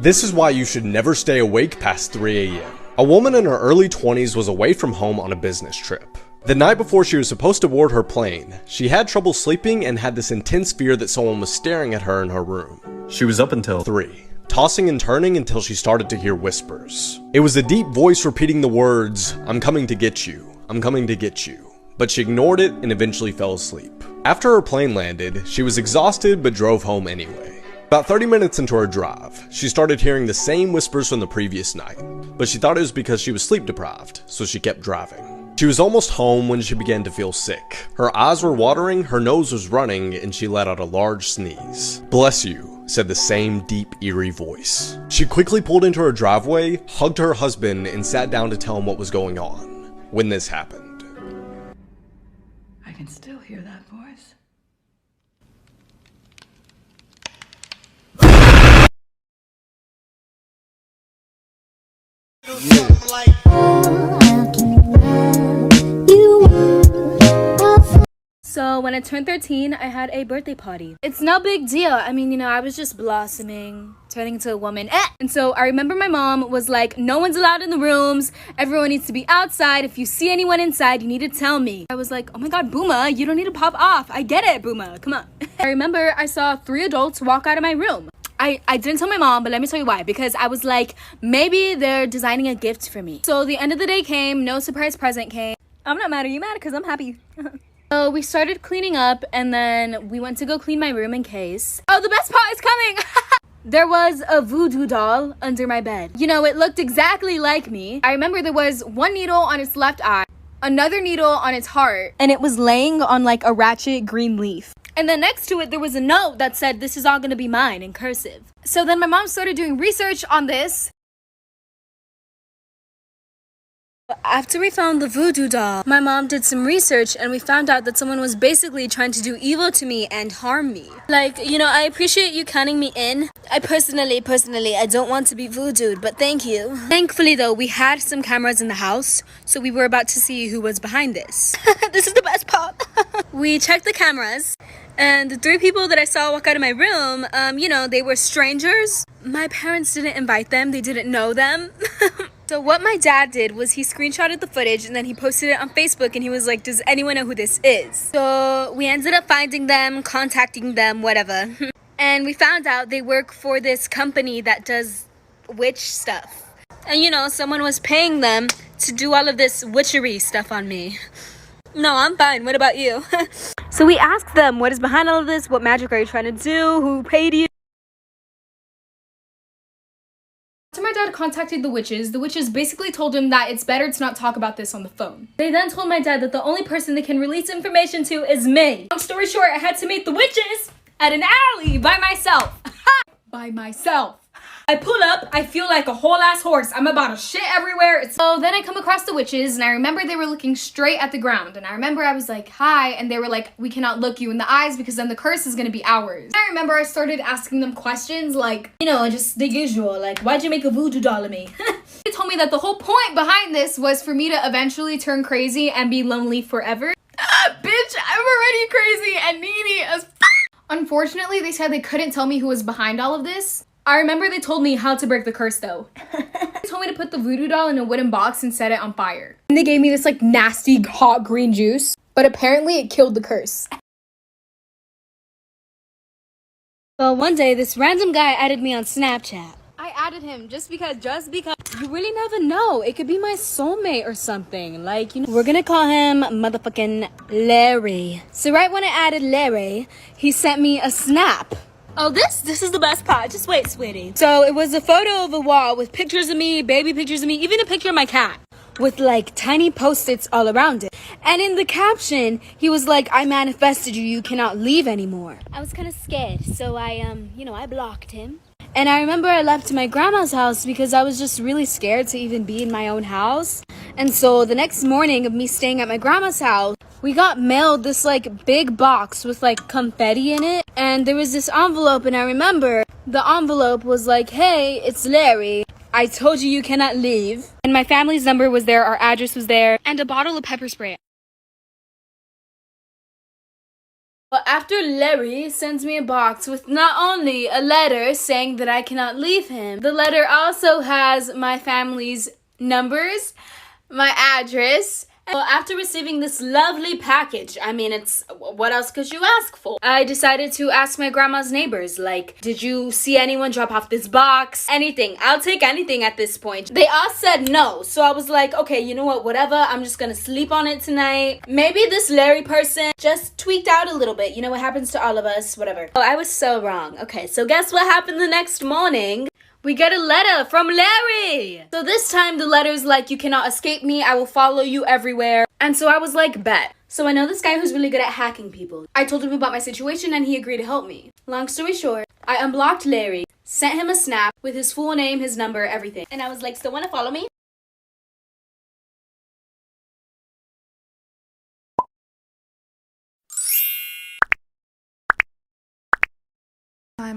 This is why you should never stay awake past 3 a.m. A woman in her early 20s was away from home on a business trip. The night before she was supposed to board her plane, she had trouble sleeping and had this intense fear that someone was staring at her in her room. She was up until 3. Tossing and turning until she started to hear whispers. It was a deep voice repeating the words, "I'm coming to get you, I'm coming to get you." But she ignored it and eventually fell asleep. After her plane landed, she was exhausted but drove home anyway. About 30 minutes into her drive, she started hearing the same whispers from the previous night, but she thought it was because she was sleep deprived, so she kept driving. She was almost home when she began to feel sick. Her eyes were watering, her nose was running, and she let out a large sneeze. "Bless you," said the same deep, eerie voice. She quickly pulled into her driveway, hugged her husband, and sat down to tell him what was going on. When this happened. I can still hear that voice. So when I turned 13, I had a birthday party. It's no big deal. I mean, I was just blossoming, turning into a woman. And so I remember my mom was like, no one's allowed in the rooms. Everyone needs to be outside. If you see anyone inside, you need to tell me. I was like, oh my God, Booma, you don't need to pop off. I get it, Booma, come on. I remember I saw 3 adults walk out of my room. I didn't tell my mom, but let me tell you why. Because I was like, maybe they're designing a gift for me. So the end of the day came, no surprise present came. I'm not mad. Are you mad? Because I'm happy. So we started cleaning up, and then we went to go clean my room in case. Oh, the best part is coming! There was a voodoo doll under my bed. It looked exactly like me. I remember there was one needle on its left eye, another needle on its heart, and it was laying on like a ratchet green leaf. And then next to it, there was a note that said, "This is all gonna be mine," in cursive. So then my mom started doing research on this. After we found the voodoo doll, my mom did some research and we found out that someone was basically trying to do evil to me and harm me. Like, I appreciate you counting me in. I personally, I don't want to be voodooed, but thank you. Thankfully though, we had some cameras in the house, so we were about to see who was behind this. This is the best part. We checked the cameras, and the 3 people that I saw walk out of my room, they were strangers. My parents didn't invite them, they didn't know them. So what my dad did was he screenshotted the footage and then he posted it on Facebook and he was like, does anyone know who this is? So we ended up finding them, contacting them, whatever. And we found out they work for this company that does witch stuff. And someone was paying them to do all of this witchery stuff on me. No, I'm fine. What about you? So we asked them, what is behind all of this? What magic are you trying to do? Who paid you? After my dad contacted the witches basically told him that it's better to not talk about this on the phone. They then told my dad that the only person they can release information to is me. Long story short, I had to meet the witches at an alley by myself. By myself. I pull up, I feel like a whole ass horse. I'm about to shit everywhere. So then I come across the witches and I remember they were looking straight at the ground. And I remember I was like, hi. And they were like, we cannot look you in the eyes because then the curse is gonna be ours. I remember I started asking them questions like, just the usual, like, why'd you make a voodoo doll of me? They told me that the whole point behind this was for me to eventually turn crazy and be lonely forever. Bitch, I'm already crazy and needy as f. Unfortunately, they said they couldn't tell me who was behind all of this. I remember they told me how to break the curse though. They told me to put the voodoo doll in a wooden box and set it on fire. And they gave me this like nasty hot green juice, but apparently it killed the curse. Well, one day this random guy added me on Snapchat. I added him just because you really never know. It could be my soulmate or something. Like, we're gonna call him motherfucking Larry. So right when I added Larry, he sent me a snap. Oh, this is the best part. Just wait, sweetie. So it was a photo of a wall with pictures of me, baby pictures of me, even a picture of my cat with like tiny post-its all around it. And in the caption, he was like, I manifested you, you cannot leave anymore. I was kind of scared, so I blocked him. And I remember I left to my grandma's house because I was just really scared to even be in my own house. And so the next morning of me staying at my grandma's house, we got mailed this like big box with like confetti in it. And there was this envelope, and I remember the envelope was like, hey, it's Larry. I told you you cannot leave. And my family's number was there, our address was there, and a bottle of pepper spray. Well, after Larry sends me a box with not only a letter saying that I cannot leave him, the letter also has my family's numbers, my address. Well, after receiving this lovely package, I mean, what else could you ask for? I decided to ask my grandma's neighbors, like, did you see anyone drop off this box? Anything. I'll take anything at this point. They all said no, so I was like, okay, you know what, whatever, I'm just gonna sleep on it tonight. Maybe this Larry person just tweaked out a little bit. You know what happens to all of us, whatever. Oh, I was so wrong. Okay, so guess what happened the next morning? We get a letter from Larry! So this time the letter's like, you cannot escape me, I will follow you everywhere. And so I was like, bet. So I know this guy who's really good at hacking people. I told him about my situation and he agreed to help me. Long story short, I unblocked Larry, sent him a snap with his full name, his number, everything. And I was like, still wanna follow me?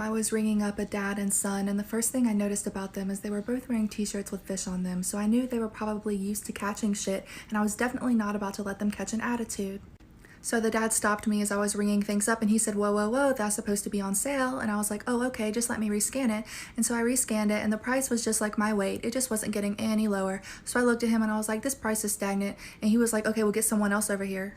I was ringing up a dad and son, and the first thing I noticed about them is they were both wearing t-shirts with fish on them, so I knew they were probably used to catching shit, and I was definitely not about to let them catch an attitude. So the dad stopped me as I was ringing things up and he said, whoa, whoa, whoa, that's supposed to be on sale. And I was like, oh, okay, just let me rescan it. And so I rescanned it and the price was just like my weight. It just wasn't getting any lower. So I looked at him and I was like, this price is stagnant. And he was like, okay, we'll get someone else over here.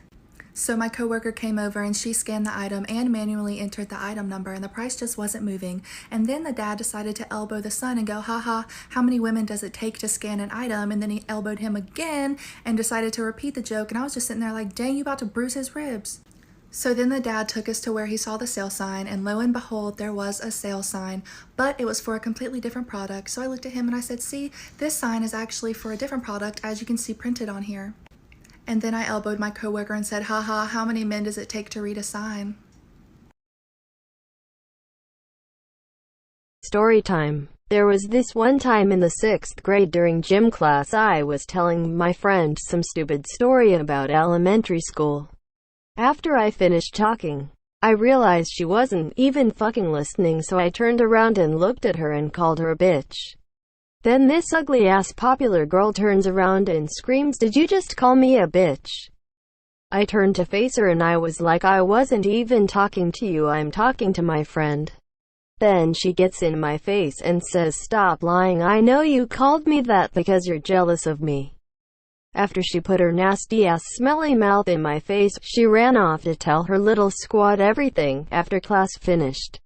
So my coworker came over and she scanned the item and manually entered the item number and the price just wasn't moving. And then the dad decided to elbow the son and go, haha, how many women does it take to scan an item? And then he elbowed him again and decided to repeat the joke. And I was just sitting there like, dang, you about to bruise his ribs. So then the dad took us to where he saw the sale sign, and lo and behold, there was a sale sign, but it was for a completely different product. So I looked at him and I said, see, this sign is actually for a different product, as you can see printed on here. And then I elbowed my coworker and said, haha, how many men does it take to read a sign? Story time. There was this one time in the 6th grade during gym class I was telling my friend some stupid story about elementary school. After I finished talking, I realized she wasn't even fucking listening, so I turned around and looked at her and called her a bitch. Then this ugly-ass popular girl turns around and screams, "Did you just call me a bitch?" I turned to face her and I was like, I wasn't even talking to you, I'm talking to my friend. Then she gets in my face and says, "Stop lying, I know you called me that because you're jealous of me." After she put her nasty-ass smelly mouth in my face, she ran off to tell her little squad everything. After class finished,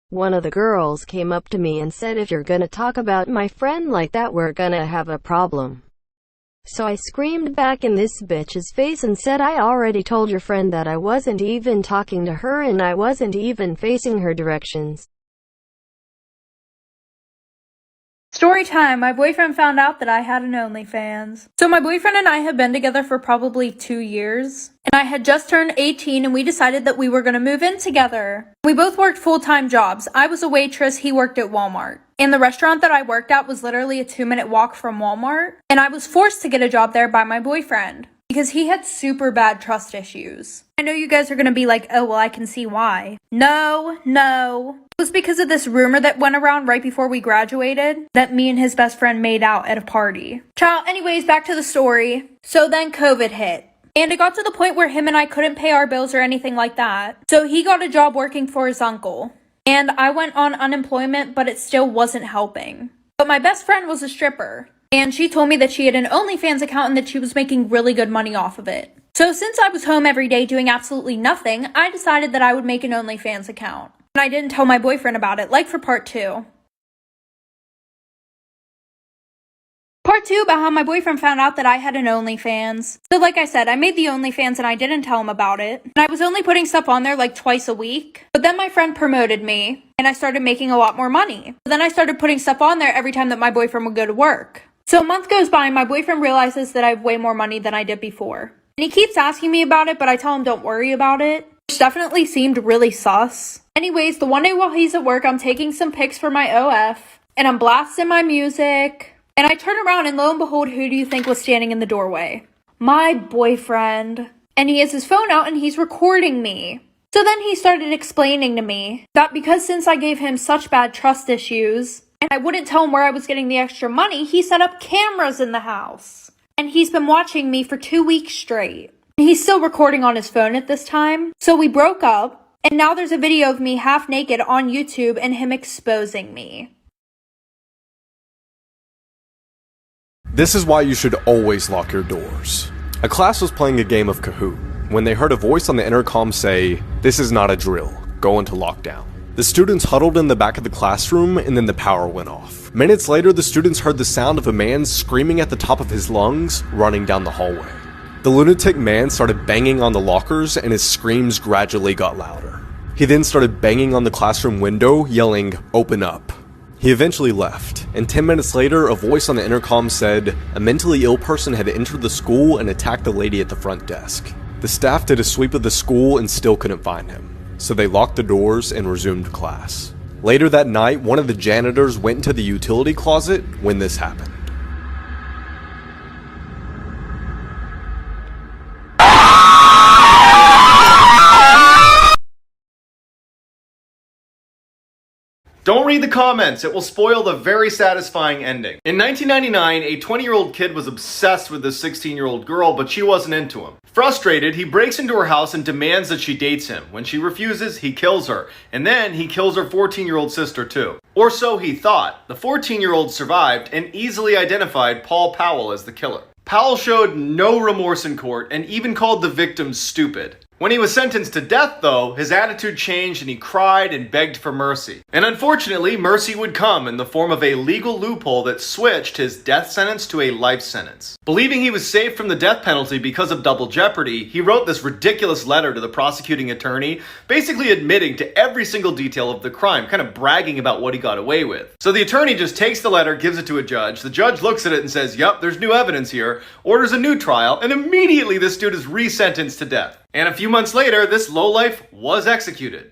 one of the girls came up to me and said, "If you're gonna talk about my friend like that, we're gonna have a problem." So I screamed back in this bitch's face and said, "I already told your friend that I wasn't even talking to her and I wasn't even facing her directions." Story time. My boyfriend found out that I had an OnlyFans. So my boyfriend and I have been together for probably 2 years. And I had just turned 18 and we decided that we were going to move in together. We both worked full-time jobs. I was a waitress, he worked at Walmart. And the restaurant that I worked at was literally a 2-minute walk from Walmart. And I was forced to get a job there by my boyfriend because he had super bad trust issues. I know you guys are going to be like, oh, well, I can see why. No. It was because of this rumor that went around right before we graduated that me and his best friend made out at a party. Child, anyways, back to the story. So then COVID hit. And it got to the point where him and I couldn't pay our bills or anything like that. So he got a job working for his uncle. And I went on unemployment, but it still wasn't helping. But my best friend was a stripper. And she told me that she had an OnlyFans account and that she was making really good money off of it. So since I was home every day doing absolutely nothing, I decided that I would make an OnlyFans account. And I didn't tell my boyfriend about it, like for part 2. Part 2 about how my boyfriend found out that I had an OnlyFans. So like I said, I made the OnlyFans and I didn't tell him about it. And I was only putting stuff on there like twice a week. But then my friend promoted me and I started making a lot more money. But then I started putting stuff on there every time that my boyfriend would go to work. So a month goes by and my boyfriend realizes that I have way more money than I did before. And he keeps asking me about it, but I tell him don't worry about it. Which definitely seemed really sus. Anyways, the one day while he's at work, I'm taking some pics for my OF. And I'm blasting my music. And I turn around and lo and behold, who do you think was standing in the doorway? My boyfriend. And he has his phone out and he's recording me. So then he started explaining to me that because since I gave him such bad trust issues, and I wouldn't tell him where I was getting the extra money, he set up cameras in the house. And he's been watching me for 2 weeks straight. He's still recording on his phone at this time. So we broke up, and now there's a video of me half naked on YouTube and him exposing me. This is why you should always lock your doors. A class was playing a game of Kahoot when they heard a voice on the intercom say, "This is not a drill, go into lockdown." The students huddled in the back of the classroom and then the power went off. Minutes later, the students heard the sound of a man screaming at the top of his lungs, running down the hallway. The lunatic man started banging on the lockers and his screams gradually got louder. He then started banging on the classroom window, yelling, "Open up." He eventually left, and 10 minutes later, a voice on the intercom said, a mentally ill person had entered the school and attacked the lady at the front desk. The staff did a sweep of the school and still couldn't find him, so they locked the doors and resumed class. Later that night, one of the janitors went into the utility closet when this happened. Don't read the comments, it will spoil the very satisfying ending. In 1999, a 20-year-old kid was obsessed with this 16-year-old girl, but she wasn't into him. Frustrated, he breaks into her house and demands that she dates him. When she refuses, he kills her. And then he kills her 14-year-old sister too. Or so he thought. The 14-year-old survived and easily identified Paul Powell as the killer. Powell showed no remorse in court and even called the victims stupid. When he was sentenced to death, though, his attitude changed and he cried and begged for mercy. And unfortunately, mercy would come in the form of a legal loophole that switched his death sentence to a life sentence. Believing he was safe from the death penalty because of double jeopardy, he wrote this ridiculous letter to the prosecuting attorney, basically admitting to every single detail of the crime, kind of bragging about what he got away with. So the attorney just takes the letter, gives it to a judge, the judge looks at it and says, "Yup, there's new evidence here," orders a new trial, and immediately this dude is resentenced to death. And a few months later, this lowlife was executed.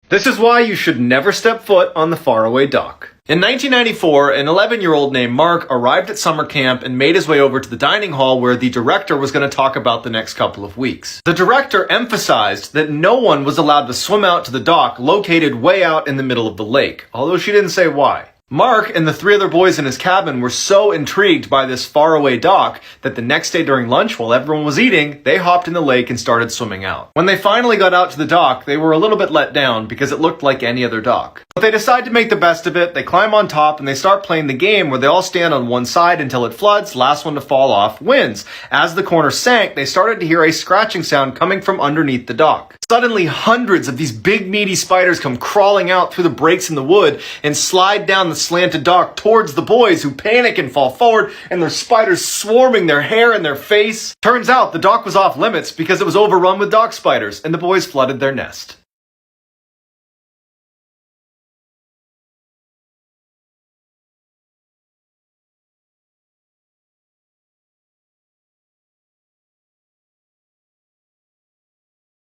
This is why you should never step foot on the faraway dock. In 1994, an 11-year-old named Mark arrived at summer camp and made his way over to the dining hall where the director was going to talk about the next couple of weeks. The director emphasized that no one was allowed to swim out to the dock located way out in the middle of the lake, although she didn't say why. Mark and the 3 other boys in his cabin were so intrigued by this faraway dock that the next day during lunch, while everyone was eating, they hopped in the lake and started swimming out. When they finally got out to the dock, they were a little bit let down because it looked like any other dock. But they decide to make the best of it, they climb on top and they start playing the game where they all stand on one side until it floods, last one to fall off wins. As the corner sank, they started to hear a scratching sound coming from underneath the dock. Suddenly, hundreds of these big meaty spiders come crawling out through the breaks in the wood and slide down the slanted dock towards the boys, who panic and fall forward, and there's spiders swarming their hair and their face. Turns out the dock was off limits because it was overrun with dock spiders, and the boys flooded their nest.